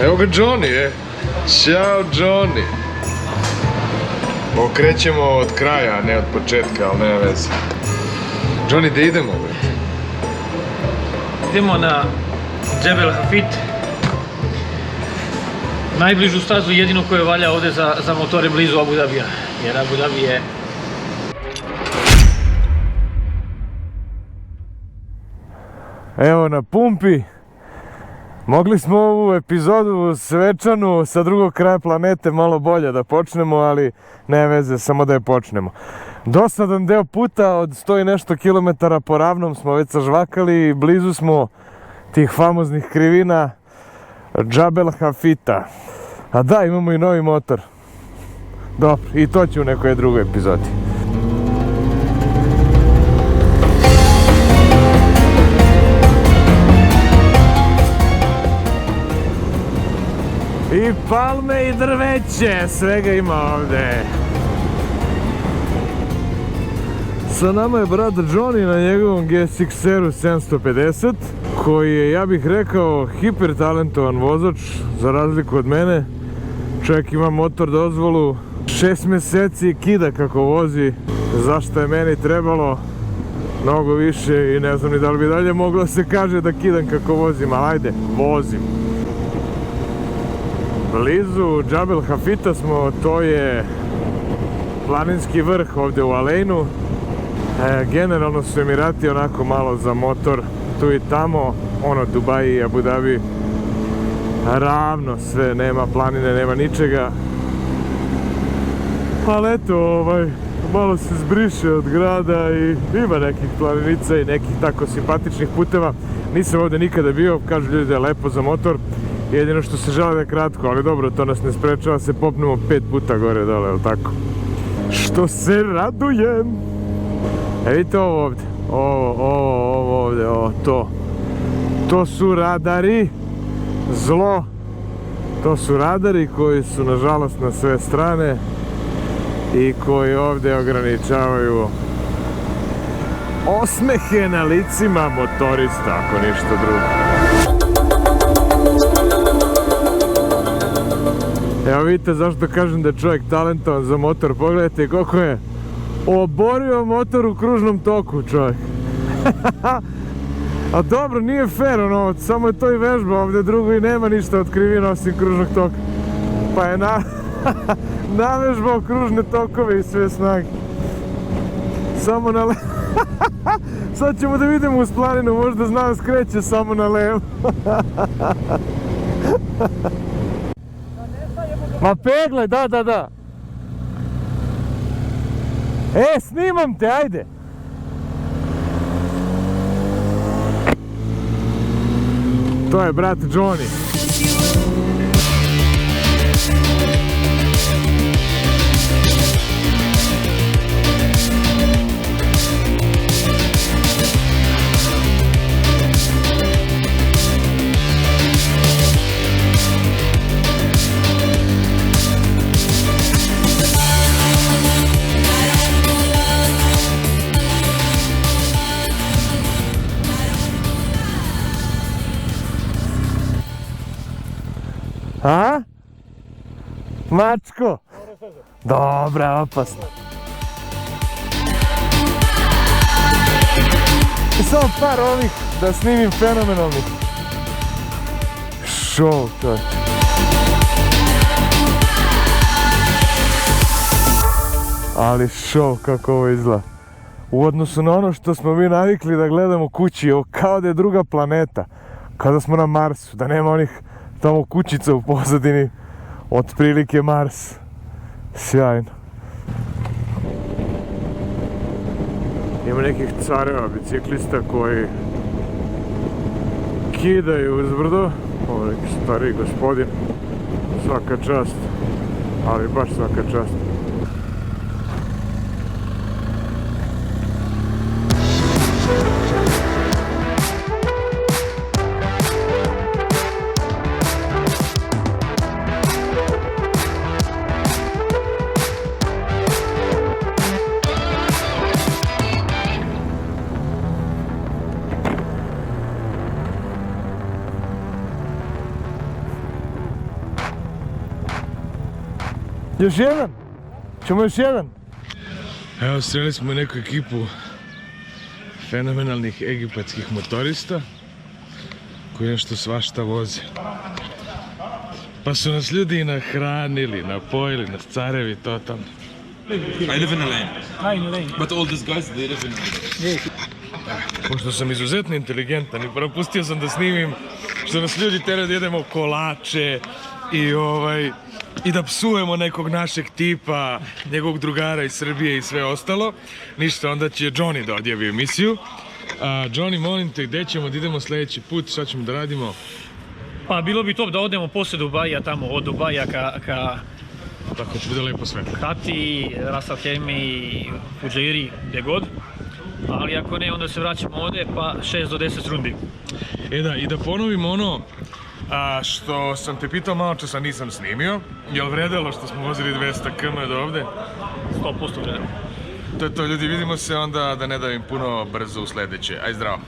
Evo ga Johnny, Ćao Johnny. Okrećemo od kraja, a ne od početka, ali nema veze. Johnny, gde idemo, bre? Idemo na Džebel Hafit. Najbližu stazu, jedino koju valja ovde za motore blizu Abu Dabija. Jer Abu Dabi je... Evo na pumpi. Mogli smo ovu epizodu svečanu sa drugog kraja planete malo bolje da počnemo, ali ne veze, samo da je počnemo. Dosadan deo puta od 100 i nešto kilometara po ravnom smo već sažvakali i blizu smo tih famoznih krivina Džabel Hafita. A da, imamo i novi motor. Dobro, i to će u nekoj drugoj epizodi. I palme i drveće, svega ima ovde. Sa nama je brat Johnny na njegovom GSX-u 750, koji je, ja bih rekao, hiper talentovan vozač, za razliku od mene. Čovjek ima motor dozvolu, 6 meseci kida kako vozi, zašto je meni trebalo mnogo više i ne znam ni da li bi dalje moglo se kaže da kidam kako vozim, ali ajde, vozim. Blizu Džabel Hafita smo, to je planinski vrh ovdje u Alejnu. Generalno su Emirati onako malo za motor, tu i tamo, ono Dubai i Abu Dhabi, ravno sve, nema planine, nema ničega. Ali eto, malo se zbriše od grada i ima nekih planinica i nekih tako simpatičnih puteva. Nisam ovdje nikada bio, kažu ljudi da je lepo za motor. Jedino što se žele da je kratko, ali dobro, to nas ne sprečava, se popnemo 5 puta gore dole, jel tako? Što se radujem! Vidite ovo ovdje, ovo ovdje, to. To su radari, zlo. To su radari koji su nažalost na sve strane i koji ovdje ograničavaju osmehe na licima motorista, ako ništa drugo. Evo vidite zašto kažem da je čovjek talentovan za motor, pogledajte koliko je oborio motor u kružnom toku, čovjek. A dobro, nije fair ono, samo je to i vežba, ovdje drugo i nema ništa od krivina osim kružnog toka. Pa je navežbao kružne tokove i sve snage. Samo na levo. Sad ćemo da vidimo uz planinu, možda zna da skreće samo na levo. Ma peglaj, da. Snimam te, ajde. To je brat Johnny. A? Mačko? Dobra, opasno. Samo par ovih da snimim fenomenalnih. Šov, to je. Ali šov kako ovo izgleda. U odnosu na ono što smo mi navikli da gledamo kući, ovo kao da je druga planeta. Kao da smo na Marsu, da nema onih tamo kućica u pozadini, otprilike Mars. Sjajno. Ima nekih careva biciklista koji kidaju uz brdo. Ovo je neki stari gospodin. Svaka čast, ali baš svaka čast. Još jedan? Ćemo još jedan? Evo, sreli smo neku ekipu fenomenalnih egipatskih motorista koji nešto svašta voze. Pa su nas ljudi nahranili, napojili, nas carevi totalno. I live in a lane. Aj, ne lane. But all these guys, they live in a lane. Pošto sam izuzetno inteligentan i propustio sam da snimim što nas ljudi teraju da jedemo kolače i da psujemo nekog našeg tipa, njegovog drugara iz Srbije i sve ostalo. Ništa, onda će Johnny da odjavi emisiju. Johnny, molim te, gde ćemo da idemo sljedeći put, šta ćemo da radimo? Pa bilo bi top da odemo posle Dubaja, tamo od Dubaja ka Tako će bude lepo sve. Kati, Ras Al Khaimah, Fujairah, gdje god. Ali ako ne, onda se vraćamo ovdje, pa 6 do 10 rundi. Da, i da ponovim ono što sam te pitao malo časa nisam snimio. Jel vredelo što smo vozili 200 km do ovde? 100% vredno. To je to, ljudi, vidimo se onda, da ne davim puno brzo u sljedeće. Aj zdravo!